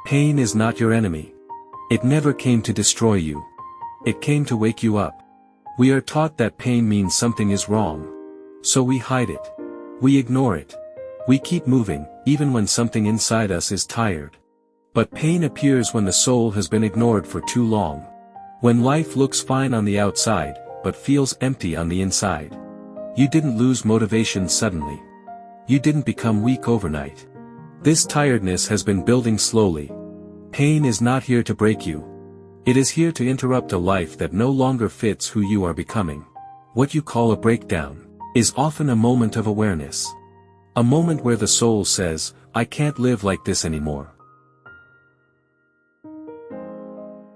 Pain is not your enemy. It never came to destroy you. It came to wake you up. We are taught that pain means something is wrong. So we hide it. We ignore it. We keep moving, even when something inside us is tired. But pain appears when the soul has been ignored for too long. When life looks fine on the outside, but feels empty on the inside. You didn't lose motivation suddenly. You didn't become weak overnight. This tiredness has been building slowly. Pain is not here to break you. It is here to interrupt a life that no longer fits who you are becoming. What you call a breakdown is often a moment of awareness. A moment where the soul says, I can't live like this anymore.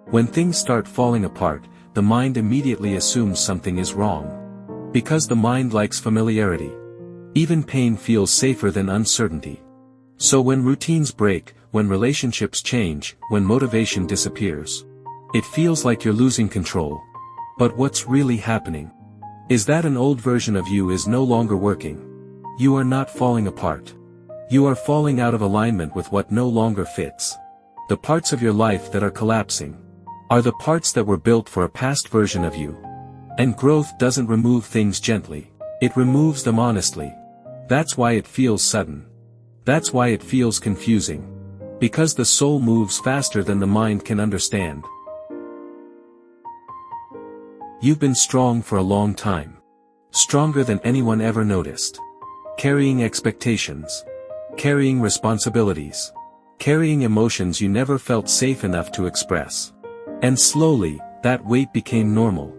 When things start falling apart, the mind immediately assumes something is wrong. Because the mind likes familiarity. Even pain feels safer than uncertainty. So when routines break, when relationships change, when motivation disappears, it feels like you're losing control. But what's really happening is that an old version of you is no longer working. You are not falling apart. You are falling out of alignment with what no longer fits. The parts of your life that are collapsing are the parts that were built for a past version of you. And growth doesn't remove things gently. It removes them honestly. That's why it feels sudden. That's why it feels confusing. Because the soul moves faster than the mind can understand. You've been strong for a long time. Stronger than anyone ever noticed. Carrying expectations. Carrying responsibilities. Carrying emotions you never felt safe enough to express. And slowly, that weight became normal.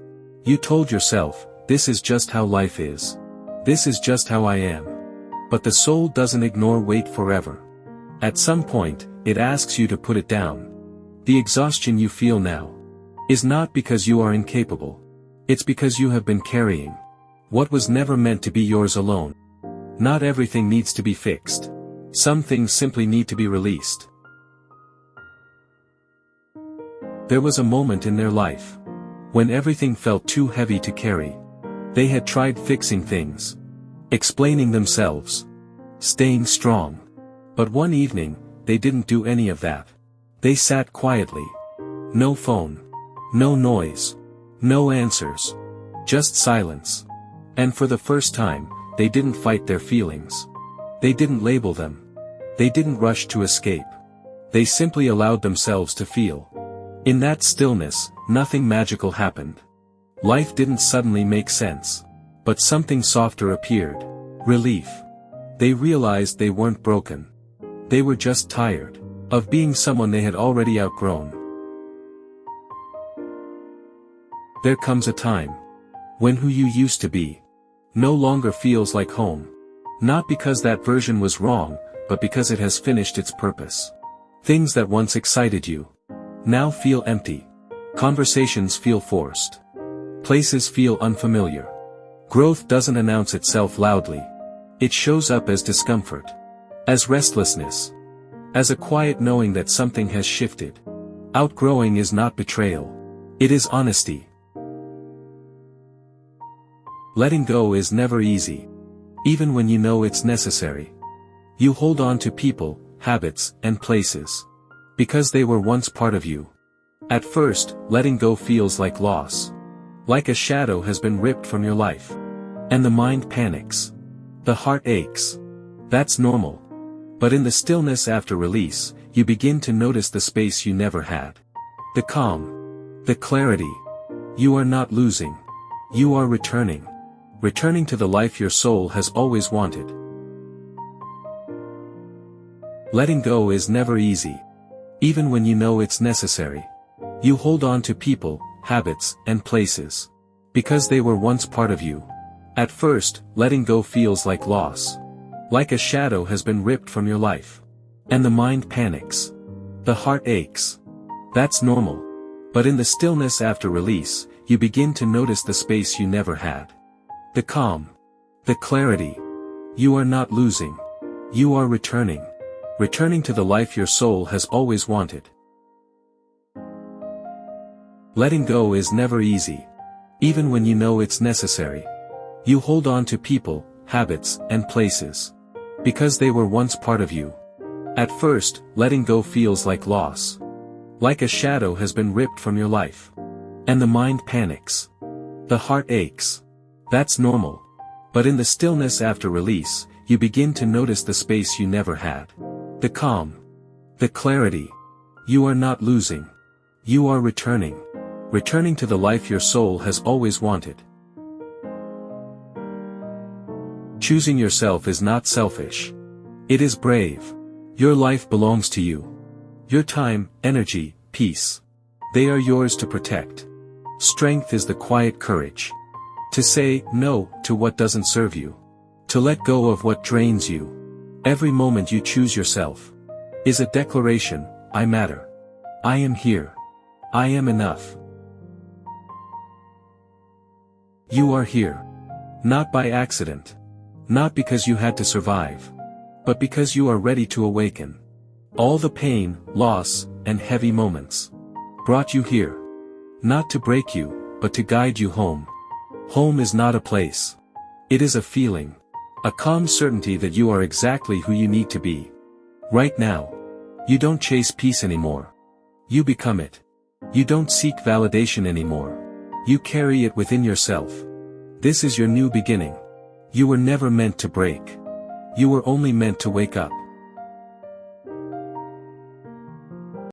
You told yourself, this is just how life is. This is just how I am. But the soul doesn't ignore weight forever. At some point, it asks you to put it down. The exhaustion you feel now is not because you are incapable. It's because you have been carrying what was never meant to be yours alone. Not everything needs to be fixed. Some things simply need to be released. There was a moment in their life when everything felt too heavy to carry. They had tried fixing things, explaining themselves, staying strong. But one evening, they didn't do any of that. They sat quietly. No phone. No noise. No answers. Just silence. And for the first time, they didn't fight their feelings. They didn't label them. They didn't rush to escape. They simply allowed themselves to feel. In that stillness, nothing magical happened. Life didn't suddenly make sense. But something softer appeared. Relief. They realized they weren't broken. They were just tired of being someone they had already outgrown. There comes a time when who you used to be no longer feels like home. Not because that version was wrong, but because it has finished its purpose. Things that once excited you now feel empty. Conversations feel forced. Places feel unfamiliar. Growth doesn't announce itself loudly. It shows up as discomfort. As restlessness. As a quiet knowing that something has shifted. Outgrowing is not betrayal. It is honesty. Letting go is never easy. Even when you know it's necessary. You hold on to people, habits, and places. Because they were once part of you. At first, letting go feels like loss. Like a shadow has been ripped from your life. And the mind panics. The heart aches. That's normal. But in the stillness after release, you begin to notice the space you never had. The calm. The clarity. You are not losing. You are returning. Returning to the life your soul has always wanted. Letting go is never easy. Even when you know it's necessary. You hold on to people, habits, and places. Because they were once part of you. At first, letting go feels like loss. Like a shadow has been ripped from your life. And the mind panics. The heart aches. That's normal. But in the stillness after release, you begin to notice the space you never had. The calm. The clarity. You are not losing. You are returning. Returning to the life your soul has always wanted. Letting go is never easy. Even when you know it's necessary. You hold on to people, habits, and places. Because they were once part of you. At first, letting go feels like loss. Like a shadow has been ripped from your life. And the mind panics. The heart aches. That's normal. But in the stillness after release, you begin to notice the space you never had. The calm. The clarity. You are not losing. You are returning. Returning to the life your soul has always wanted. Choosing yourself is not selfish. It is brave. Your life belongs to you. Your time, energy, peace. They are yours to protect. Strength is the quiet courage. To say no to what doesn't serve you. To let go of what drains you. Every moment you choose yourself is a declaration, I matter. I am here. I am enough. You are here. Not by accident. Not because you had to survive. But because you are ready to awaken. All the pain, loss, and heavy moments brought you here. Not to break you, but to guide you home. Home is not a place. It is a feeling. A calm certainty that you are exactly who you need to be. Right now. You don't chase peace anymore. You become it. You don't seek validation anymore. You carry it within yourself. This is your new beginning. You were never meant to break. You were only meant to wake up.